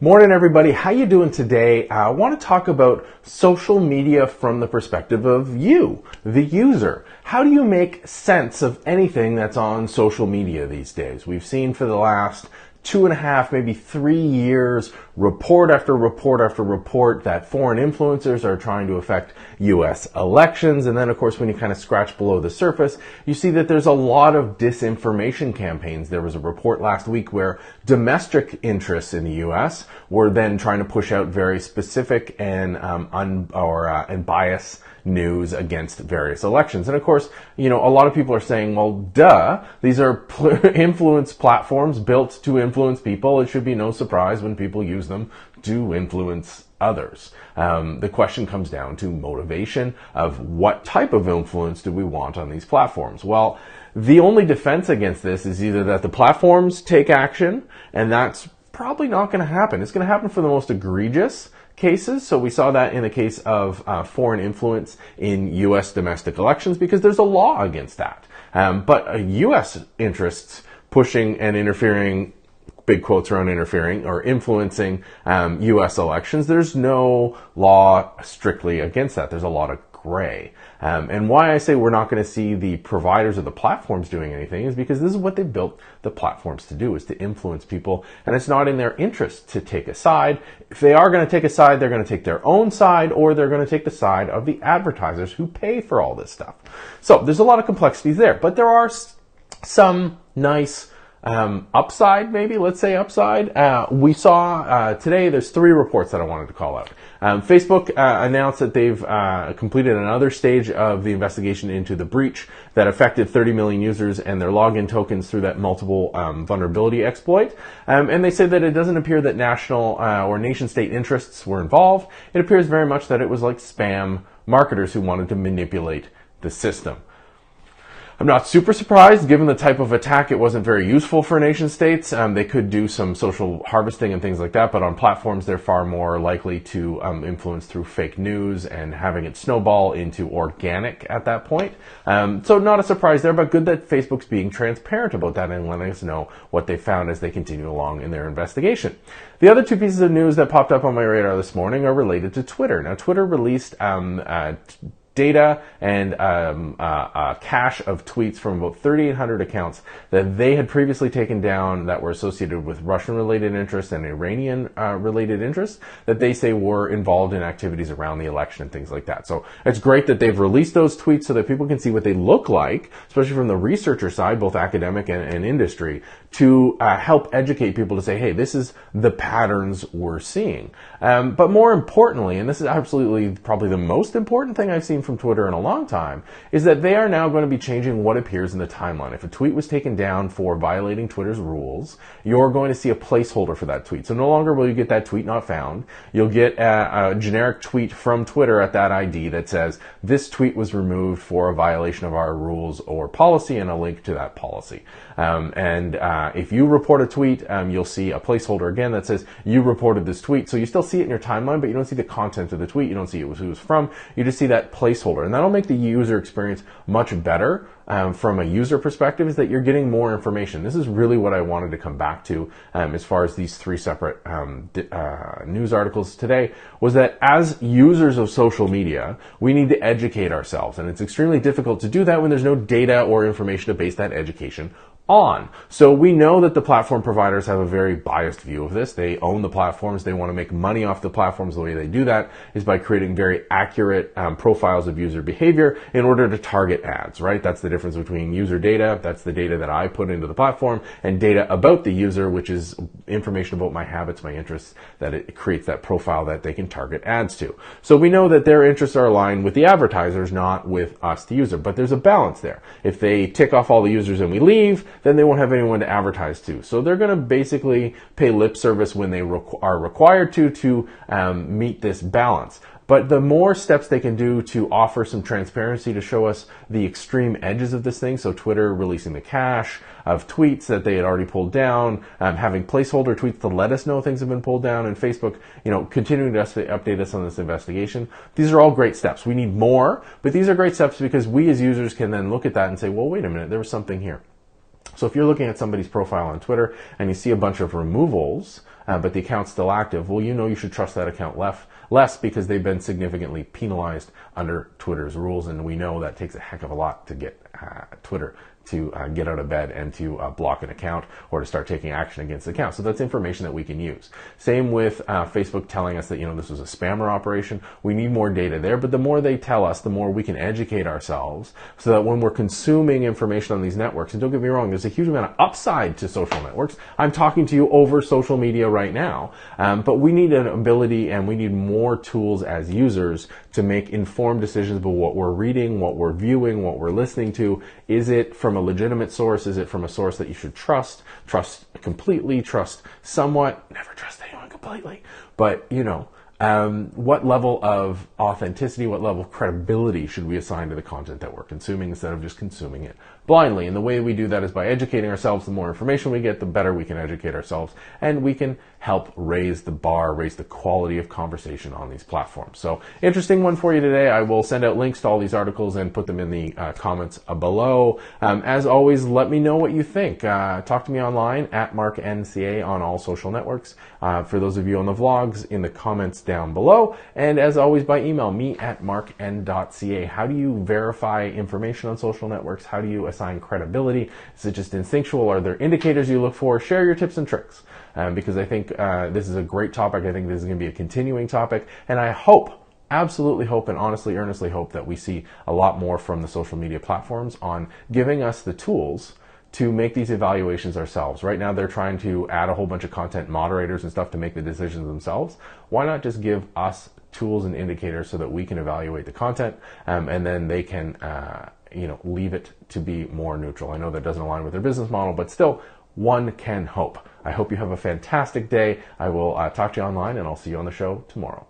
Morning, everybody. How you doing today? I want to talk about social media from the perspective of you, the user. How do you make sense of anything that's on social media these days? We've seen for the last 2.5, maybe 3 years, report after report after report that foreign influencers are trying to affect U.S. elections. And then, of course, when you kind of scratch below the surface, you see that there's a lot of disinformation campaigns. There was a report last week where domestic interests in the U.S. were then trying to push out very specific and biased news against various elections. And of course, a lot of people are saying, well, duh, these are influence platforms built to influence people. It should be no surprise when people use them to influence others. The question comes down to motivation of what type of influence do we want on these platforms? Well, the only defense against this is either that the platforms take action, and that's probably not going to happen. It's going to happen for the most egregious cases. So we saw that in the case of foreign influence in U.S. domestic elections because there's a law against that. But U.S. interests pushing and interfering, big quotes around interfering or influencing U.S. elections, there's no law strictly against that. There's a lot of gray. And why I say we're not going to see the providers of the platforms doing anything is because this is what they built the platforms to do, is to influence people. And it's not in their interest to take a side. If they are going to take a side, they're going to take their own side, or they're going to take the side of the advertisers who pay for all this stuff. So there's a lot of complexities there, but there are some nice upside, maybe, let's say upside. We saw today, there's 3 reports that I wanted to call out. Facebook announced that they've completed another stage of the investigation into the breach that affected 30 million users and their login tokens through that multiple vulnerability exploit. And they say that it doesn't appear that national or nation-state interests were involved. It appears very much that it was like spam marketers who wanted to manipulate the system. I'm not super surprised, given the type of attack. It wasn't very useful for nation states. They could do some social harvesting and things like that, but on platforms, they're far more likely to influence through fake news and having it snowball into organic at that point. So not a surprise there, but good that Facebook's being transparent about that and letting us know what they found as they continue along in their investigation. The other 2 pieces of news that popped up on my radar this morning are related to Twitter. Now, Twitter released data and a cache of tweets from about 3,800 accounts that they had previously taken down that were associated with Russian-related interests and Iranian-related interests that they say were involved in activities around the election and things like that. So it's great that they've released those tweets so that people can see what they look like, especially from the researcher side, both academic and industry, to help educate people to say, hey, this is the patterns we're seeing. But more importantly, and this is absolutely probably the most important thing I've seen from Twitter in a long time, is that they are now going to be changing what appears in the timeline. If a tweet was taken down for violating Twitter's rules, you're going to see a placeholder for that tweet. So no longer will you get that tweet not found. You'll get a generic tweet from Twitter at that ID that says, this tweet was removed for a violation of our rules or policy, and a link to that policy. If you report a tweet, you'll see a placeholder again that says you reported this tweet. So you still see it in your timeline, but you don't see the content of the tweet. You don't see who it was from. You just see that placeholder. And that'll make the user experience much better from a user perspective, is that you're getting more information. This is really what I wanted to come back to as far as these 3 separate news articles today, was that as users of social media, we need to educate ourselves. And it's extremely difficult to do that when there's no data or information to base that education on. So we know that the platform providers have a very biased view of this. They own the platforms. They want to make money off the platforms. The way they do that is by creating very accurate profiles of user behavior in order to target ads, right? That's the difference between user data, that's the data that I put into the platform, and data about the user, which is information about my habits, my interests, that it creates that profile that they can target ads to. So we know that their interests are aligned with the advertisers, not with us, the user. But there's a balance there. If they tick off all the users and we leave, then they won't have anyone to advertise to. So they're going to basically pay lip service when they are required to meet this balance. But the more steps they can do to offer some transparency to show us the extreme edges of this thing, so Twitter releasing the cache of tweets that they had already pulled down, having placeholder tweets to let us know things have been pulled down, and Facebook, continuing to update us on this investigation. These are all great steps. We need more, but these are great steps because we as users can then look at that and say, well, wait a minute, there was something here. So if you're looking at somebody's profile on Twitter and you see a bunch of removals, but the account's still active, well, you should trust that account less because they've been significantly penalized under Twitter's rules, and we know that takes a heck of a lot to get Twitter to get out of bed and to block an account or to start taking action against the account. So that's information that we can use. Same with Facebook telling us that, this was a spammer operation. We need more data there, but the more they tell us, the more we can educate ourselves so that when we're consuming information on these networks, and don't get me wrong, there's a huge amount of upside to social networks. I'm talking to you over social media right now, but we need an ability and we need more tools as users to make informed decisions about what we're reading, what we're viewing, what we're listening to. Is it from a legitimate source? Is it from a source that you should trust completely, trust somewhat, never trust anyone completely? But, what level of authenticity, what level of credibility should we assign to the content that we're consuming instead of just consuming it blindly? And the way we do that is by educating ourselves. The more information we get, the better we can educate ourselves, and we can help raise the bar, raise the quality of conversation on these platforms. So, interesting one for you today. I will send out links to all these articles and put them in the comments below. As always, let me know what you think. Talk to me online at MarkNCA on all social networks. For those of you on the vlogs, in the comments down below. And as always, by email, me at markn.ca. How do you verify information on social networks? How do you assign credibility? Is it just instinctual? Are there indicators you look for? Share your tips and tricks. Because I think this is a great topic. I think this is going to be a continuing topic. And I absolutely hope and honestly, earnestly hope that we see a lot more from the social media platforms on giving us the tools to make these evaluations ourselves. Right now, they're trying to add a whole bunch of content moderators and stuff to make the decisions themselves. Why not just give us tools and indicators so that we can evaluate the content, and then they can, leave it to be more neutral. I know that doesn't align with their business model, but still, one can hope. I hope you have a fantastic day. I will talk to you online, and I'll see you on the show tomorrow.